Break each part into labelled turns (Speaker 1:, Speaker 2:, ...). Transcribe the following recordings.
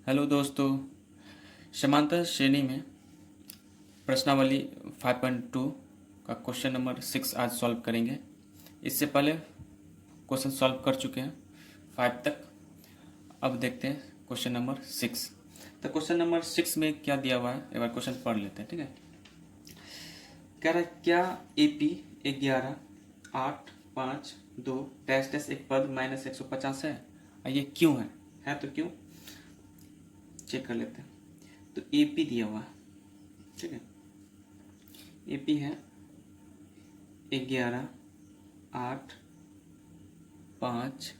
Speaker 1: Hello दोस्तों, समांतर श्रेणी में प्रश्नावली 5.2 का क्वेश्चन नंबर 6 आज सॉल्व करेंगे। इससे पहले क्वेश्चन सॉल्व कर चुके हैं 5 तक। अब देखते हैं क्वेश्चन नंबर 6। तो क्वेश्चन नंबर 6 में क्या दिया हुआ है, एक बार क्वेश्चन पढ़ लेते हैं। ठीक है, कह रहा है क्या AP 11 8 5 2 डैश डैश एक पद माइनस 150 है, और ये क्यों है तो क्यों चेक कर लेते हैं। तो AP दिया हुआ है, ठीक है, AP है 11 8 5,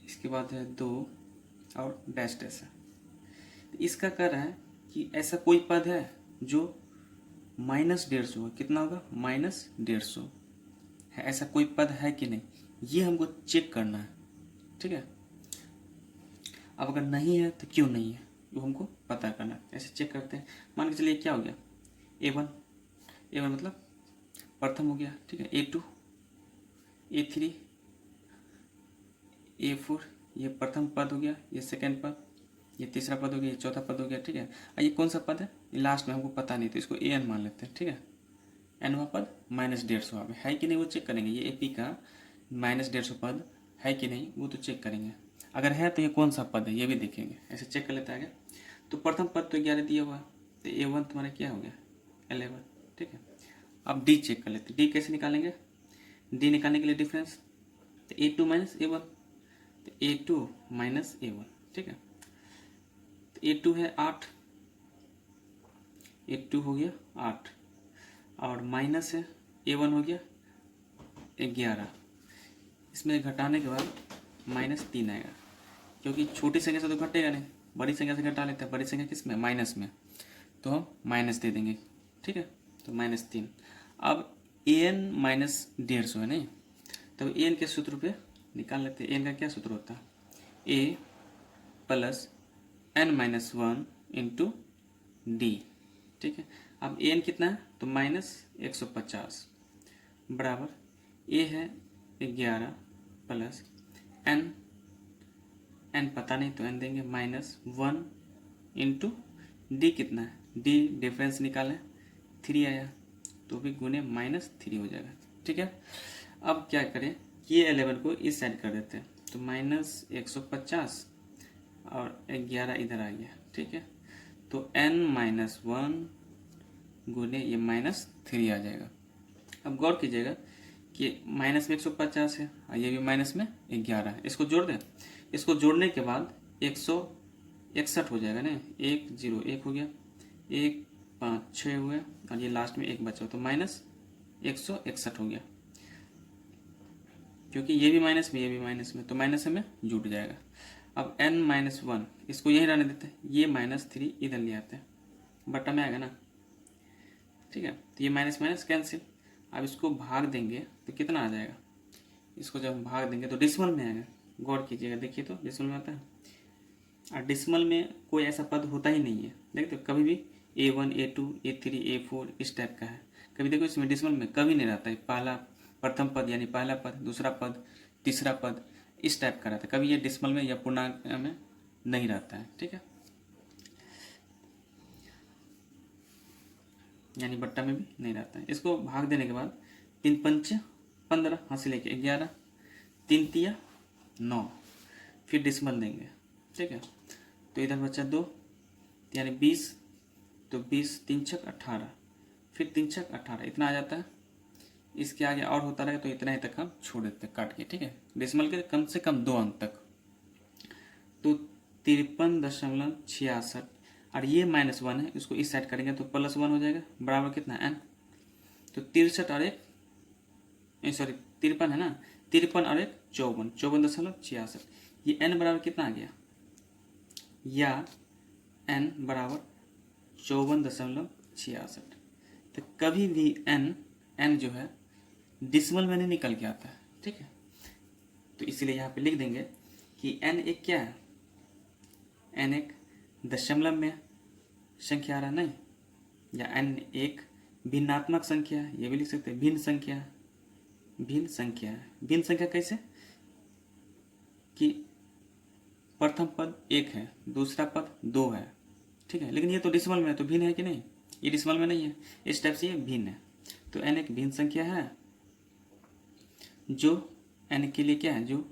Speaker 1: इसके बाद है 2 और डैश डैश है। तो इसका कह रहा है कि ऐसा कोई पद है जो -150 है। कितना होगा? -150 है। ऐसा कोई पद है कि नहीं, ये हमको चेक करना है। ठीक है, अब अगर नहीं है तो क्यों नहीं है वो हमको पता करना है। ऐसे चेक करते हैं। मान के चलिए क्या हो गया, A1 मतलब प्रथम हो गया। ठीक है, A2 A3 A4 ये प्रथम पद हो गया, ये सेकेंड पद, ये तीसरा पद हो गया, ये चौथा पद हो गया। ठीक है, और ये कौन सा पद है? ये लास्ट में हमको पता नहीं, तो इसको AN मान लेते हैं। ठीक है, nवा पद -150 है कि नहीं वो चेक करेंगे। ये AP का -150 पद है कि नहीं वो तो चेक करेंगे। अगर है तो ये कौन सा पद है ये भी देखेंगे। ऐसे चेक कर लेते हैं आगे। तो प्रथम पद तो 11 दिया हुआ, तो A1 तुम्हारा क्या हो गया? 11। ठीक है, अब D चेक कर लेते हैं। D कैसे निकालेंगे? D निकालने के लिए डिफरेंस, तो A2 माइनस A1, तो A2 माइनस A1। ठीक है, तो A2 है 8, A2 हो गया 8, और माइनस है A1 हो गया 11। इसमें घटाने के बाद -3 आएगा, क्योंकि छोटी संख्या से तो घटेगा नहीं, बड़ी संख्या से घटा लेते हैं। बड़ी संख्या किस में? माइनस में, तो हम माइनस दे देंगे। ठीक है, तो -3। अब AN -150 है नहीं, तो AN के सूत्र पे निकाल लेते हैं। AN का क्या सूत्र होता है? A plus n-1 into D। ठीक है, अब AN कितना है? तो -150 बराबर A है 11 प्लस n पता नहीं तो n देंगे -1 इंटू D कितना है? D डिफरेंस निकालें, 3 आया, तो भी गुने -3 हो जाएगा। ठीक है, अब क्या करें, ये 11 को इस साइड कर देते हैं, तो -150 और 11 इधर आ गया। ठीक है, तो n-1 गुने ये -3 आ जाएगा। अब गौर कीजिएगा कि माइनस में 150 है और ये भी माइनस में 11 है। इसको जोड़ दें, इसको जोड़ने के बाद 161 हो जाएगा ना। 101 हो गया, 1 5 6 हुए, और ये लास्ट में 1 बचा, तो -161 हो गया। क्योंकि ये भी माइनस में ये भी माइनस में, तो माइनस में जुट जाएगा। अब n-1 इसको यहीं रहने देते हैं, ये -3 इधर ले आते हैं, बटा में आएगा ना। ठीक है, तो ये माइनस माइनस कैंसिल। अब इसको भाग देंगे तो कितना आ जाएगा? इसको जब हम भाग देंगे तो डिसमल में आएगा। गौर कीजिएगा, देखिए तो डिसमल में आता है, और डिसमल में कोई ऐसा पद होता ही नहीं है। देखते कभी भी A1 A2 A3 A4 इस टाइप का है। कभी देखो इसमें डिसमल में कभी नहीं रहता है। पहला प्रथम पद यानी पहला पद, दूसरा पद, तीसरा पद, इस टाइप का रहता है। कभी ये डिसमल में या पूर्णांक में नहीं रहता है। ठीक है, यानी बट्टा में भी नहीं रहता है। इसको भाग देने के बाद 3 पंच 15, हाथ लेके 11, 3 तिया 9, फिर डिसमल देंगे। ठीक है, तो इधर बचा 2 यानी 20, तो 20 3 छक 18, फिर 3 छक 18, इतना आ जाता है। इसके आगे और होता रहेगा, तो इतना ही तक हम छोड़ देते हैं काट के। ठीक है, डिसमल के कम से कम 2 अंक तक, तो 53.66। और ये -1 है, इसको इस साइड करेंगे तो +1 हो जाएगा, बराबर कितना n, तो 63 और 1 सॉरी 53 है ना, 53 और 1 54, 54.66। ये n बराबर कितना आ गया, या n बराबर 54.66। तो कभी भी n जो है डिसमल में नहीं निकल के आता है। ठीक है, तो इसीलिए यहाँ पे लिख देंगे कि n एक क्या है, n एक दशमलव में संख्या आ रहा नहीं, या n एक भिन्नात्मक संख्या है, ये भी लिख सकते हैं। भिन्न संख्या है, भिन्न संख्या है। भिन्न संख्या कैसे कि प्रथम पद 1 है, दूसरा पद 2 है, ठीक है, लेकिन ये तो डिसिमल में है तो भिन्न है कि नहीं, ये डिसिमल में नहीं है, इस टाइप से ये भिन्न है। तो n एक भिन्न संख्या है जो n के लिए क्या है, जो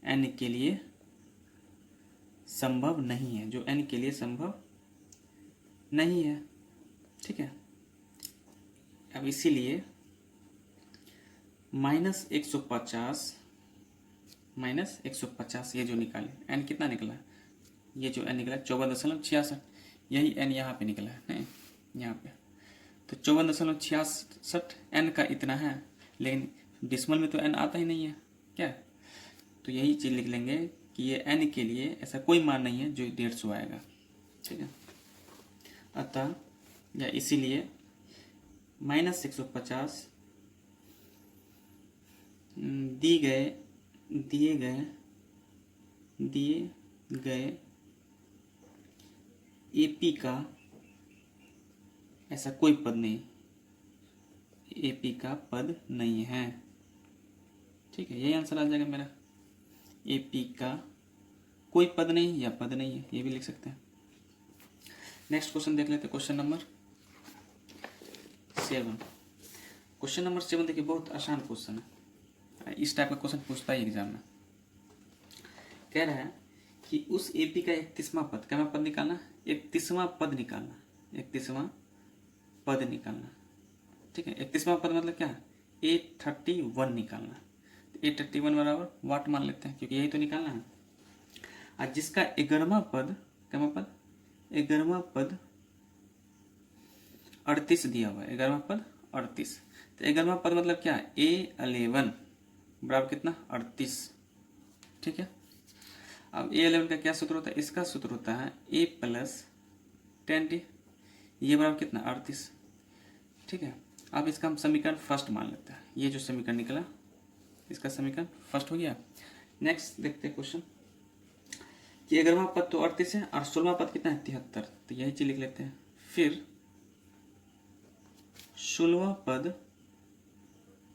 Speaker 1: n के लिए संभव नहीं है, जो n के लिए संभव नहीं है, ठीक है। अब इसीलिए -150 ये जो निकाले n कितना निकला, ये जो n निकला 54.66, यही n यहाँ पे निकला है, नहीं यहाँ पे, तो 54.66 n का इतना है, लेकिन डिस्मल में तो n आता ही नहीं है क्या, तो यही चीज़ लिख लेंगे कि ये n के लिए ऐसा कोई मान नहीं है जो 150 आएगा, ठीक है। अतः या इसीलिए -150 दिए गए AP का ऐसा कोई पद नहीं, AP का पद नहीं है, ठीक है, यही आंसर आ जाएगा मेरा, AP का कोई पद नहीं या पद नहीं है, ये भी लिख सकते हैं। नेक्स्ट क्वेश्चन देख लेते हैं, क्वेश्चन नंबर 7। क्वेश्चन नंबर 7 देखिए बहुत आसान क्वेश्चन है, इस टाइप का क्वेश्चन पूछता है एग्जाम में। कह रहा है कि उस AP का 31वां पद, क्या पद निकालना, 31वां पद निकालना, 31वां पद निकालना, ठीक है। 31वां पद मतलब क्या, 831 निकालना, 831 बराबर वाट मान लेते हैं क्योंकि यही तो निकालना है। आज जिसका 11वां पद, क्या पद, 11वां पद 38 दिया हुआ है, 11वां पद 38, तो 11वां पद मतलब क्या, A11 बराबर कितना 38, ठीक है। अब A11 का क्या सूत्र होता है, इसका सूत्र होता है A + 10D, ये बराबर कितना 38, ठीक है। अब इसका हम समीकरण फर्स्ट मान लेते हैं, ये जो समीकरण निकला इसका समीकरण फर्स्ट हो गया। नेक्स्ट देखते हैं क्वेश्चन कि 11वां पद तो 38 है और 16वां पद कितना है 73, तो यही चीज लिख लेते हैं। फिर 16वां पद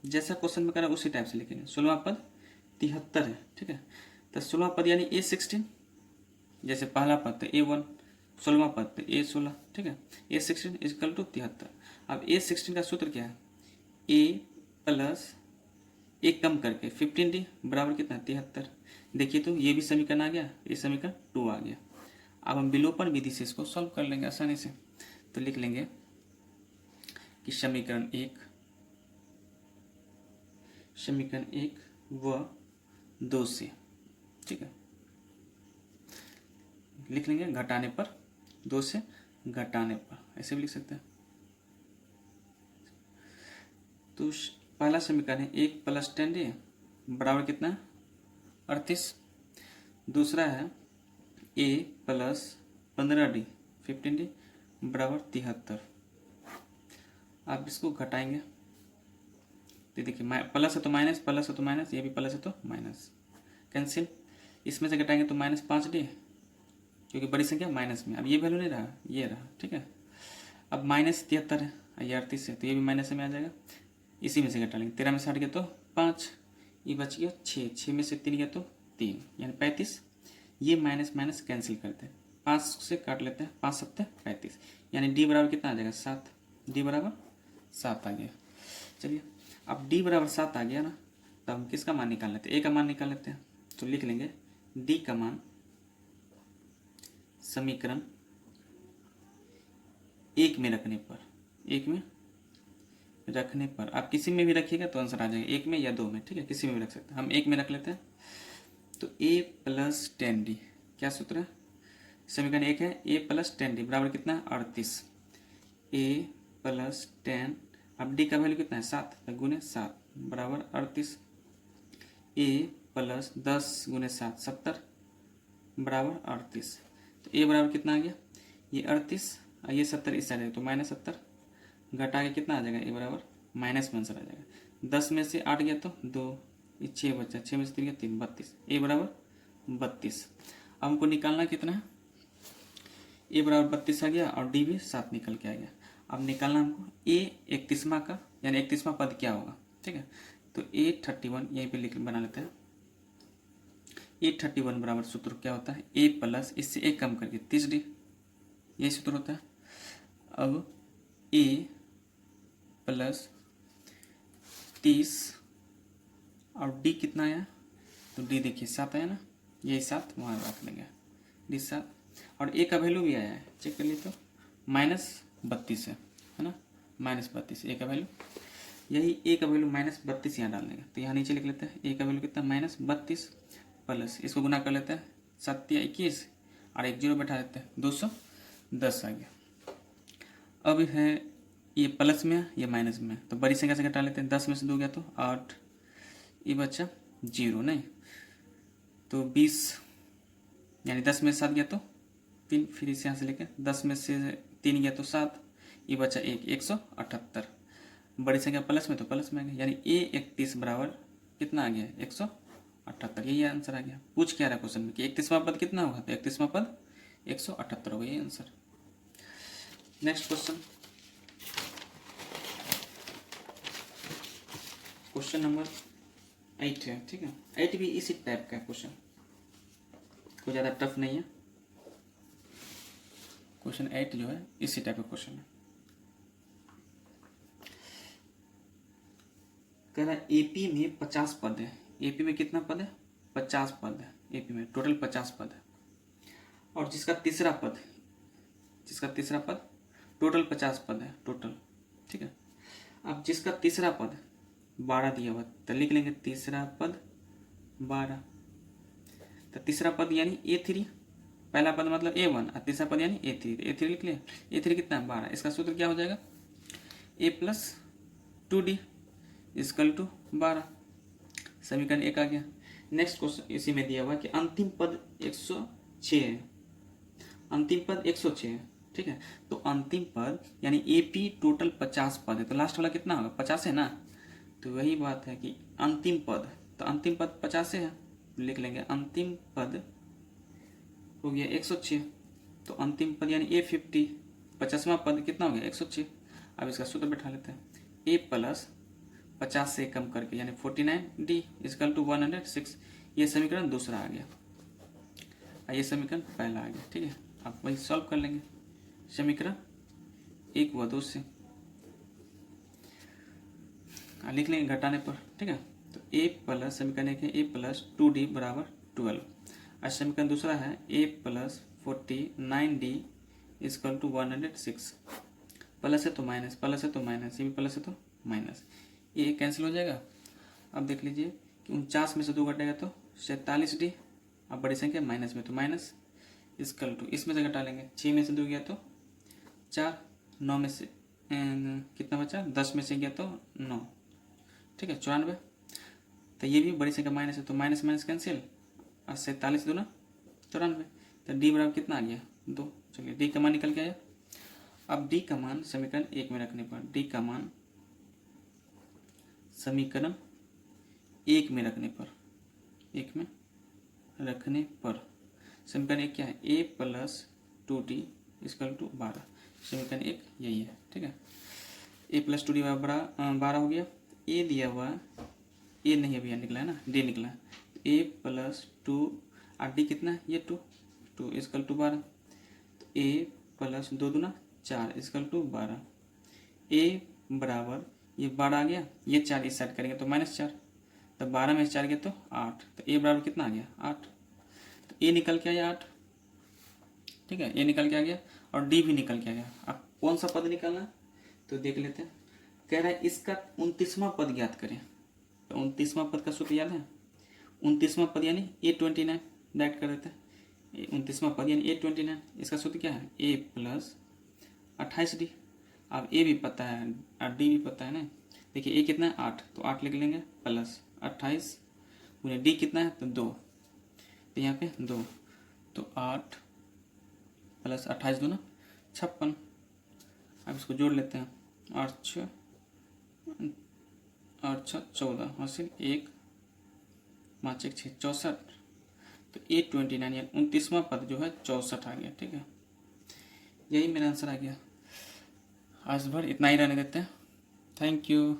Speaker 1: जैसा क्वेश्चन में करा उसी टाइप से लिखेंगे, 16वां पद 73 है, ठीक है, तो 16वां पद यानी A16, जैसे पहला पद तो A1, 16वां पद तो A16, ठीक है, A16 = 73। अब A16 का सूत्र क्या है, A + 1 कम करके 15D बराबर कितना 73, देखिए तो ये भी समीकरण आ गया, ये समीकरण 2 आ गया। अब हम विलोपन विधि से इसको सॉल्व कर लेंगे आसानी से, तो लिख लेंगे कि समीकरण 1 व 2 से, ठीक है, लिख लेंगे घटाने पर, 2 से घटाने पर, ऐसे भी लिख सकते हैं। तो पहला समीकरण है 1 + 10D बराबर कितना 38, दूसरा है A + 15D 15D बराबर 73। आप इसको घटाएंगे तो देखिए प्लस है तो माइनस, प्लस है तो माइनस, ये भी प्लस है तो माइनस, कैंसिल, इसमें से घटाएंगे तो -5D क्योंकि बड़ी संख्या माइनस में, अब ये वैल्यू नहीं रहा, ये रहा, ठीक है। अब -73 है, ये 38 है तो ये भी माइनस में आ जाएगा, इसी में से घटा लेंगे, 13 में से हट गया तो 5, ये बच गया 6, 6 में से 3 गया तो 3 यानी 35, ये माइनस माइनस कैंसिल करते हैं, 5 से काट लेते हैं, 5 7 35, यानी D बराबर कितना आ जाएगा 7, D बराबर 7 आ गया। चलिए अब D बराबर 7 आ गया ना, तब हम किसका मान निकाल लेते हैं, A का मान निकाल लेते हैं, तो लिख लेंगे D का मान समीकरण 1 में रखने पर, 1 में रखने पर, आप किसी में भी रखिएगा तो आंसर आ जाएगा, 1 में या 2 में, ठीक है, किसी में भी रख सकते हैं, हम 1 में रख लेते हैं। तो A + 10D क्या सूत्र है, समीकरण 1 है A + 10D बराबर कितना है 38, A + 10, अब D का वैल्यू कितना है 7, तो गुने 7 बराबर 38, A + 10 × 7 70 बराबर 38, तो A बराबर कितना आ गया, ये 38 और ये 70 इस साइड है तो -70, घटा के कितना आ जाएगा, A बराबर माइनस में आंसर आ जाएगा, 10 में से 8 गया तो 2, ये 6 बचा, 6 में से 3 गया 3, 32, A बराबर 32। अब हमको निकालना कितना है, A बराबर 32 आ गया और D भी 7 निकल के आ गया। अब निकालना हमको A 31वां का, यानी 31वां पद क्या होगा, ठीक है, तो A 31 यहीं पे लिख बना लेते हैं, A31 बराबर सूत्र क्या होता है, A प्लस इससे एक कम करके 30D, यही सूत्र होता है। अब A प्लस 30 और D कितना आया, तो D देखिए 7 आया ना, यही 7 वहाँ रख लेंगे, D 7। और A का वैल्यू भी आया है, चेक कर लिए तो -32 है ना, -32 A का वैल्यू, यही A का वैल्यू -32 यहाँ डाल देंगे। तो यहाँ नीचे लिख लेते हैं A का वैल्यू कितना, -32 प्लस इसको गुना कर लेते हैं 7 या 21 और एक जीरो बैठा देते हैं, 210 आ गया। अब है ये प्लस में ये माइनस में, तो बड़ी संख्या से घटा लेते हैं, 10 में से 2 गया तो 8, ये बच्चा 0 नहीं, तो 20 यानी 10 में से 7 गया तो 3, फिर इसे यहाँ से लेके 10 में से 3 गया तो 7, ये बच्चा 178। बड़ी संख्या प्लस में तो प्लस में आ गया, यानी A31 बराबर कितना आ गया, 178, यही आंसर आ गया। पूछ क्या रहा क्वेश्चन में कि 31वां पद कितना होगा, तो 31वां पद 178 होगा, यही आंसर। नेक्स्ट क्वेश्चन नंबर 8 है, ठीक है। 8 भी इसी टाइप का क्वेश्चन, कोई ज़्यादा टफ नहीं है। क्वेश्चन 8 जो है इसी टाइप का क्वेश्चन है। कह रहा है एपी में 50 पद है, एपी में कितना पद है, 50 पद है, एपी में टोटल 50 पद है, और जिसका तीसरा पद टोटल 50 पद है टोटल, ठीक है। अब जिसका तीसरा पद 12 दिया हुआ, तो लिख लेंगे तीसरा पद 12, तो तीसरा पद यानी A3, पहला पद मतलब A1 और तीसरा पद यानी A3, तो A3 लिख लिया। A3 कितना है 12, इसका सूत्र क्या हो जाएगा, A plus 2D equal to 12, समीकरण 1 आ गया। नेक्स्ट क्वेश्चन इसी में दिया हुआ कि अंतिम पद 106 है, अंतिम पद 106 है, ठीक है। तो अंतिम पद यानी AP टोटल 50 पद है, तो लास्ट वाला कितना होगा, 50 है ना, तो वही बात है कि अंतिम पद, तो अंतिम पद 50 है, लिख लेंगे अंतिम पद हो गया 106, तो अंतिम पद यानी A50, 50वां पद कितना हो गया 106। अब इसका सूत्र बैठा लेते हैं, A प्लस 50 से कम करके यानी 49D इक्वल टू 106, ये समीकरण दूसरा आ गया और ये समीकरण पहला आ गया, ठीक है। आप वही सॉल्व कर लेंगे समीकरण 1 व 2 से, लिख लेंगे घटाने पर, ठीक है। तो A प्लस समीकरण 1 है A प्लस 2D बराबर 12, और समीकरण दूसरा है A plus 49D equal to 106, plus है तो माइनस, प्लस है तो माइनस, ये भी प्लस है तो माइनस, ये कैंसिल हो जाएगा। अब देख लीजिए कि 49 में से 2 घटेगा तो 47D, अब बड़ी संख्या माइनस में तो माइनस इक्वल टू, इसमें से घटा लेंगे 6 में से 2 गया तो 4, 9 में से कितना बचा, 10 में से गया तो 9, ठीक है 94, तो ये भी बड़ी संख्या माइनस है तो माइनस माइनस कैंसिल, और 47 दूना 94, तो D बराबर कितना आ गया 2। चलिए D का मान निकल के आया। अब D का मान समीकरण 1 में रखने पर, D का मान समीकरण 1 में रखने पर, समीकरण 1 क्या है, A plus 2D equal to 12, समीकरण 1 यही है, ठीक है। A प्लस 2D बराबर 12 हो गया, A दिया हुआ, A नहीं अभी निकला है ना, D निकला, A प्लस 2 और D कितना है ये 2 इक्वल टू 12, तो A प्लस 2 दूना 4 इक्वल टू 12, A बराबर ये 12 आ गया, ये 4 इस साइड करेंगे तो -4, तो 12 में से 4 गया तो 8, तो A बराबर कितना आ गया 8, तो A निकल के आया 8, ठीक है, A निकल के आ गया और D भी निकल के आ गया। अब कौन सा पद निकालना तो देख लेते हैं। कह रहा है इसका 29वां पद ज्ञात करें, तो 29वां पद का सूत्र याद है, 29वां पद यानी A29, डायरेक्ट कर देते हैं 29वां पद यानी A29, इसका सूत्र क्या है A प्लस 28D। अब A भी पता है और D भी पता है ना, देखिए A कितना है 8, तो 8 लिख लेंगे प्लस 28 गुने D कितना है तो 2, तो यहाँ पे 2, तो 8 प्लस 28 दूना 56। अब इसको जोड़ लेते हैं, 8 6 14 हासिल 1 5 1 6 64, तो A29 यानी 29वां पद जो है 64 आ गया, ठीक है, यही मेरा आंसर आ गया। आज भर इतना ही रहने देते हैं, थैंक यू।